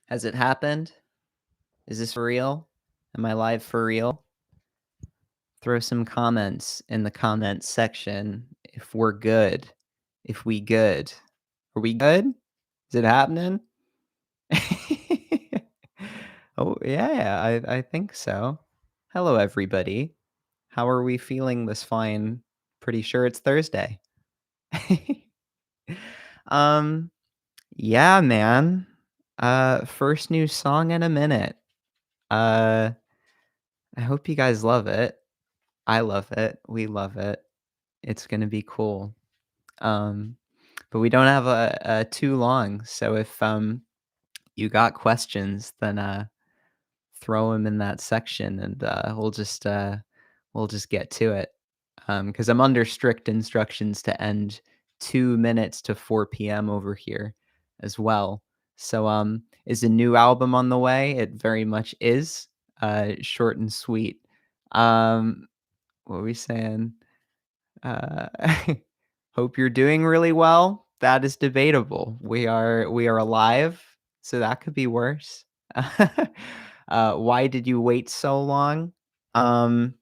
Has it happened? Is this for real? Am I live for real? Throw some comments in the comments section if we're good. If we good. Are we good? Is it happening? Oh, yeah, I think so. Hello, everybody. How are we feeling this fine? Pretty sure it's Thursday. Um, yeah, man. First new song in a minute. Uh, I hope you guys love it. I love it. We love it. It's gonna be cool. Um, but we don't have a too long, so if you got questions, then throw them in that section, and we'll just get to it. Because I'm under strict instructions to end 2 minutes to 4 p.m. over here as well. So is a new album on the way? It very much is. Short and sweet. Um, what are we saying? Uh, hope you're doing really well. That is debatable. We are alive, so that could be worse. Why did you wait so long? Um,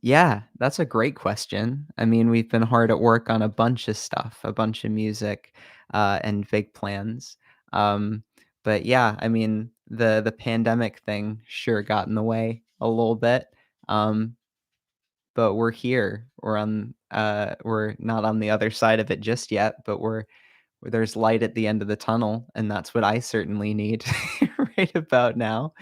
yeah, that's a great question. I mean, we've been hard at work on a bunch of stuff, a bunch of music, and big plans. Um, but yeah, I mean, the pandemic thing sure got in the way a little bit. Um, but we're here. We're not on the other side of it just yet, but there's light at the end of the tunnel, and that's what I certainly need right about now.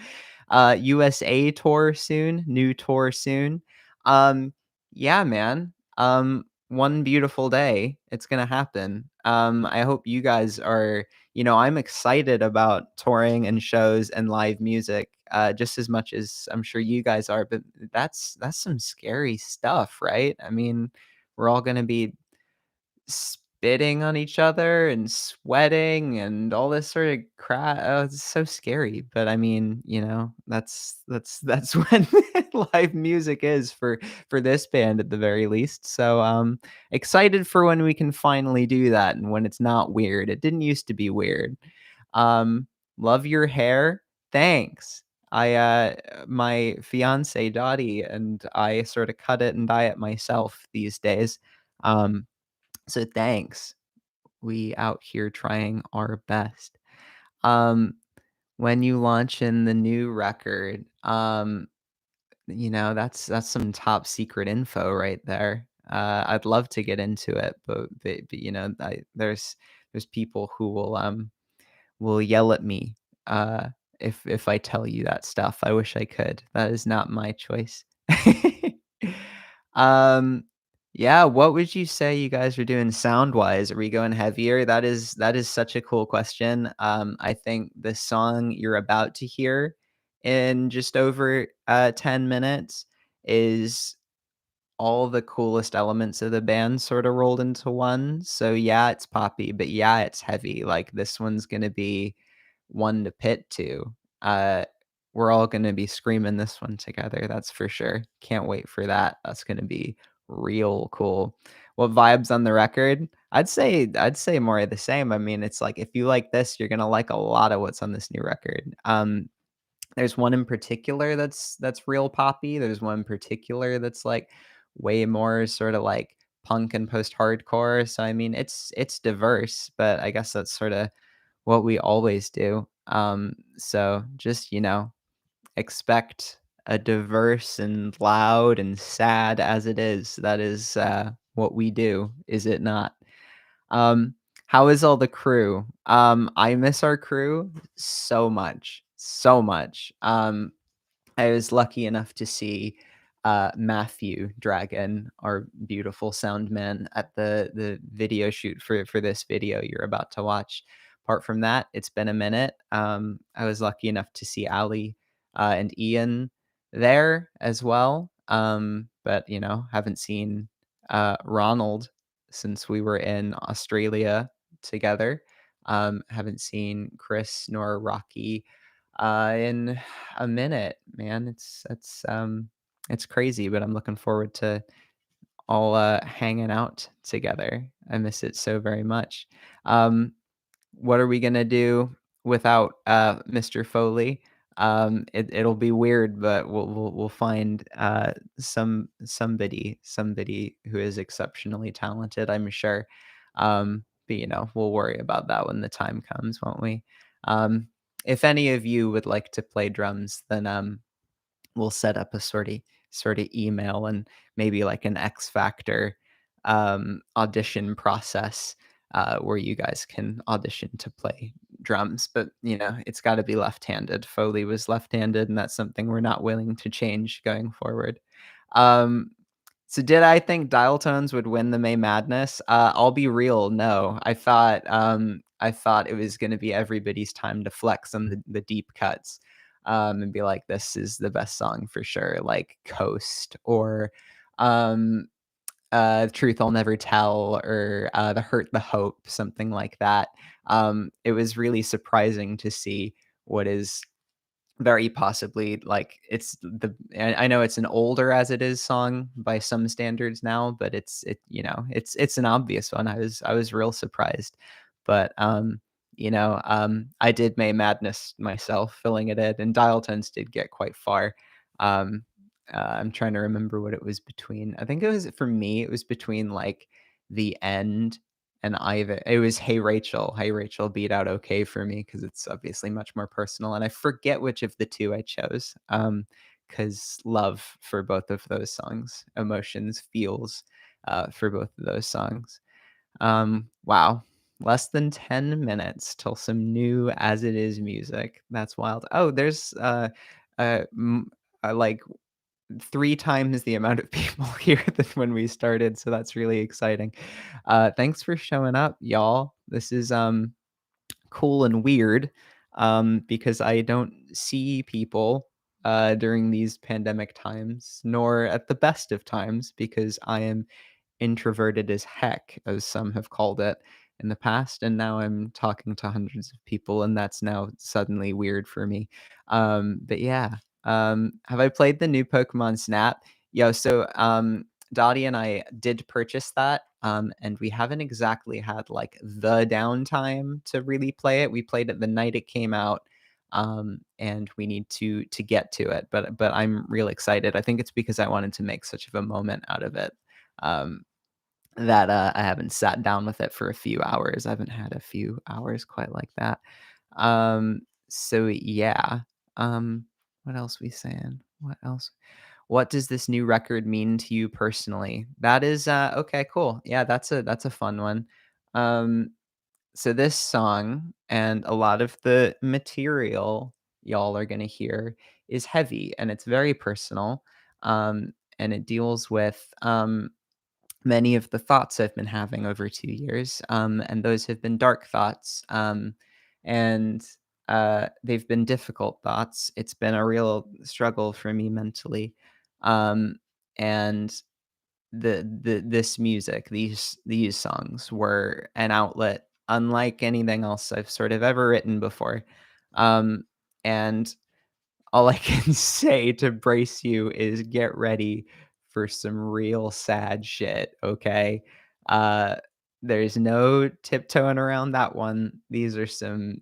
USA tour soon, new tour soon. Um, yeah, man. One beautiful day, it's gonna happen. I hope you guys are, I'm excited about touring and shows and live music, just as much as I'm sure you guys are, but that's some scary stuff, right? I mean, we're all gonna be spitting on each other and sweating and all this sort of crap. Oh, it's so scary. But I mean, that's when live music is for this band at the very least. So excited for when we can finally do that and when it's not weird. It didn't used to be weird. Um, love your hair. Thanks. My fiance Dottie and I sort of cut it and dye it myself these days. Um, so thanks. We out here trying our best. Um, when you launch in the new record, that's some top secret info right there. I'd love to get into it, but there's people who will yell at me if I tell you that stuff. I wish I could. That is not my choice. um, yeah, what would you say you guys are doing sound wise? Are we going heavier? That is such a cool question. I think the song you're about to hear in just over 10 minutes is all the coolest elements of the band sort of rolled into one. So yeah, it's poppy, but yeah, it's heavy. Like this one's gonna be one to pit to. Uh, we're all gonna be screaming this one together. That's for sure. Can't wait for that. That's gonna be real cool. What vibes on the record? I'd say more of the same. I mean, it's like if you like this, you're gonna like a lot of what's on this new record. There's one in particular that's real poppy. There's one in particular that's, like, way more sorta, like, punk and post-hardcore, so, I mean, it's diverse, but I guess that's sorta what we always do. So just, expect a diverse and loud and sad as it is. That is, what we do, is it not? Um, how is all the crew? I miss our crew so much, so much. I was lucky enough to see Matthew Dragon, our beautiful sound man, at the video shoot for this video you're about to watch. Apart from that, it's been a minute. I was lucky enough to see Ali and Ian there as well. But haven't seen Ronald since we were in Australia together. Haven't seen Chris nor Rocky in a minute, man. It's crazy, but I'm looking forward to all hanging out together. I miss it so very much. Um, what are we gonna do? without, Mr. Foley. It'll be weird, but we'll find, somebody who is exceptionally talented, I'm sure. But, we'll worry about that when the time comes, won't we? Um, if any of you would like to play drums, then, we'll set up a sorta email and maybe like an X Factor, audition process, where you guys can audition to play drums, but, it's gotta be left-handed. Foley was left-handed, and that's something we're not willing to change going forward. Um, so did I think dial tones would win the May Madness? I'll be real, no. I thought it was gonna be everybody's time to flex on the deep cuts, and be like, "This is the best song for sure," like Coast or, um, Truth I'll Never Tell or, The Hurt, the Hope, something like that. It was really surprising to see what is very possibly, like, I know it's an older as it is song by some standards now, but it's an obvious one. I was real surprised. But, I did May Madness myself, filling it in, and dial tones did get quite far. Um, I'm trying to remember what it was between. I think it was for me, it was between, like, The End and either it was Hey Rachel. Hey Rachel beat out Okay for me because it's obviously much more personal, and I forget which of the 2 I chose, because love for both of those songs, emotions, feels, for both of those songs. Wow, less than 10 minutes till some new As It Is music. That's wild. Oh, there's, uh, m like 3 times the amount of people here than when we started, so that's really exciting. Thanks for showing up, y'all. This is, cool and weird, because I don't see people, during these pandemic times, nor at the best of times because I am introverted as heck, as some have called it in the past, and now I'm talking to hundreds of people, and that's now suddenly weird for me. But yeah, have I played the new Pokemon Snap? Yo, so Dottie and I did purchase that, and we haven't exactly had like the downtime to really play it. We played it the night it came out, and we need to get to it. But I'm real excited. I think it's because I wanted to make such of a moment out of it. Um, that, I haven't sat down with it for a few hours. I haven't had a few hours quite like that. So yeah. What else we saying? What else? What does this new record mean to you personally? That is, okay, cool. Yeah, that's a fun one. Um, so this song and a lot of the material y'all are gonna hear is heavy and it's very personal. And it deals with, many of the thoughts I've been having over 2 years, and those have been dark thoughts, and, they've been difficult thoughts. It's been a real struggle for me mentally, um, and this music, these songs were an outlet unlike anything else I've sort of ever written before, and all I can say to brace you is get ready for some real sad shit, okay? Uh, there's no tiptoeing around that one. These are some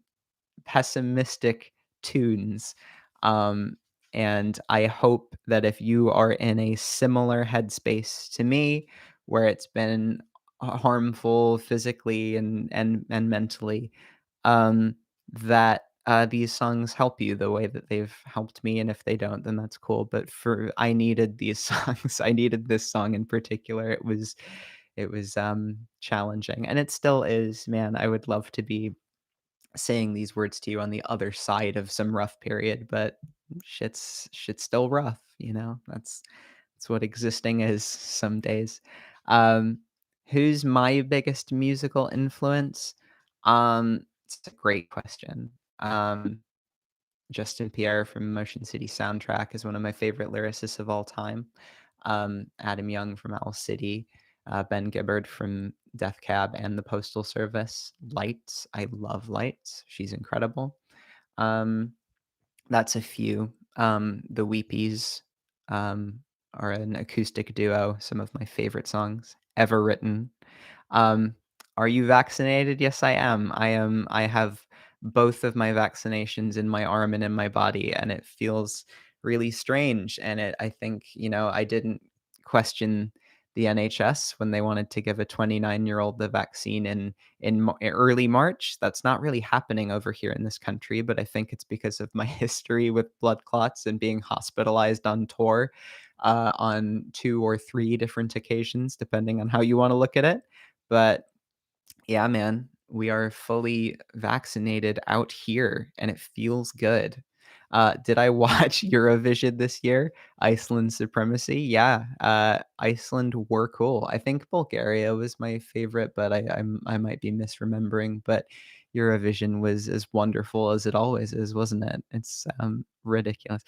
pessimistic tunes. Um, and I hope that if you are in a similar headspace to me, where it's been harmful physically and mentally, um, that these songs help you the way that they've helped me. And if they don't, then that's cool. But for I needed these songs. I needed this song in particular. It was challenging, and it still is. Man, I would love to be saying these words to you on the other side of some rough period, but shit's still rough, you know? That's what existing is some days. Um, who's my biggest musical influence? It's a great question. Um, Justin Pierre from Motion City Soundtrack is one of my favorite lyricists of all time. Adam Young from Owl City, Ben Gibbard from Death Cab and the Postal Service. Lights, I love Lights. She's incredible. Um, that's a few. The Weepies are an acoustic duo. Some of my favorite songs ever written. Um, are you vaccinated? Yes, I am. I am. I have both of my vaccinations in my arm and in my body, and it feels really strange. And I think, I didn't question the NHS when they wanted to give a 29-year-old the vaccine in early March. That's not really happening over here in this country, but I think it's because of my history with blood clots and being hospitalized on tour on 2 or 3 different occasions, depending on how you want to look at it. But yeah, man, we are fully vaccinated out here, and it feels good. Did I watch Eurovision this year? Iceland supremacy? Yeah, Iceland were cool. I think Bulgaria was my favorite, but I might be misremembering. But Eurovision was as wonderful as it always is, wasn't it? It's ridiculous.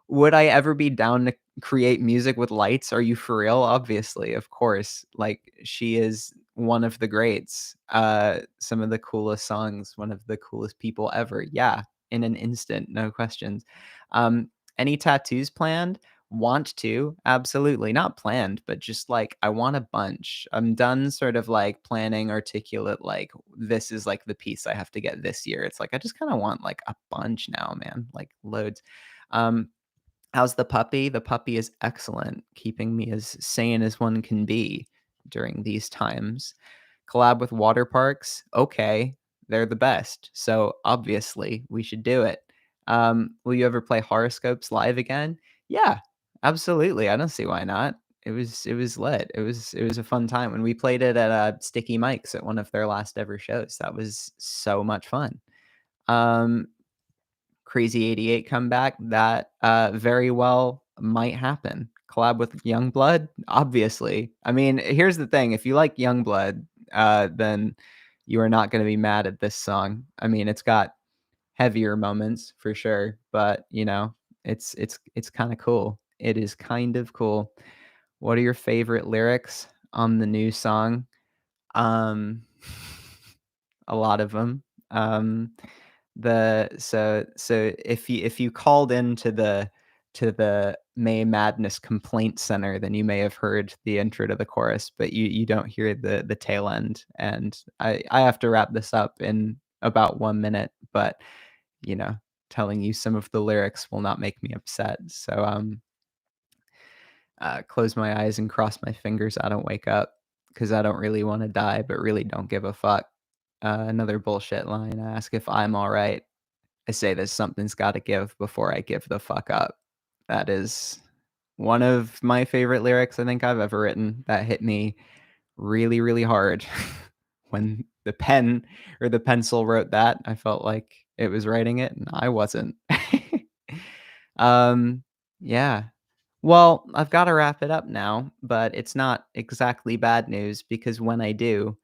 Would I ever be down to create music with lights? Are you for real? Obviously, of course. Like, she is one of the greats. Some of the coolest songs, one of the coolest people ever. Yeah, in an instant, no questions. Um, any tattoos planned? Want to, absolutely. Not planned, but just like I want a bunch. I'm done sort of like planning articulate, like this is like the piece I have to get this year. It's like I just kind of want like a bunch now, man. Like loads. Um, How's the puppy? The puppy is excellent, keeping me as sane as one can be during these times. Collab with water parks? Okay, they're the best. So obviously, we should do it. Will you ever play horoscopes live again? Yeah, absolutely. I don't see why not. It was lit. It was a fun time when we played it at Sticky Mike's at one of their last ever shows. That was so much fun. Um, Crazy 88 comeback, that, very well might happen. Collab with Youngblood? Obviously. I mean, here's the thing, if you like Youngblood, then you are not gonna be mad at this song. I mean, it's got heavier moments for sure, but, it's kinda cool. It is kind of cool. What are your favorite lyrics on the new song? Um, a lot of them. Um so if you called into the May Madness Complaint Center, then you may have heard the intro to the chorus, but you don't hear the tail end. And I have to wrap this up in about 1 minute, but, you know, telling you some of the lyrics will not make me upset. So, close my eyes and cross my fingers I don't wake up, because I don't really wanna die, but really don't give a fuck. Another bullshit line, I ask if I'm alright. I say that something's gotta give before I give the fuck up. That is one of my favorite lyrics I think I've ever written. That hit me really, really hard. When the pen or the pencil wrote that, I felt like it was writing it, and I wasn't. Um, yeah. Well, I've gotta wrap it up now, but it's not exactly bad news because when I do,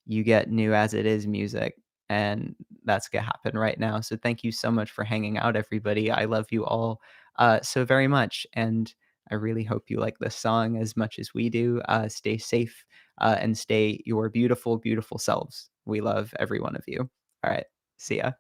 you get new as it is music, and that's gonna happen right now. So thank you so much for hanging out, everybody. I love you all so very much, and I really hope you like this song as much as we do. Stay safe and stay your beautiful, beautiful selves. We love every one of you. All right. See ya.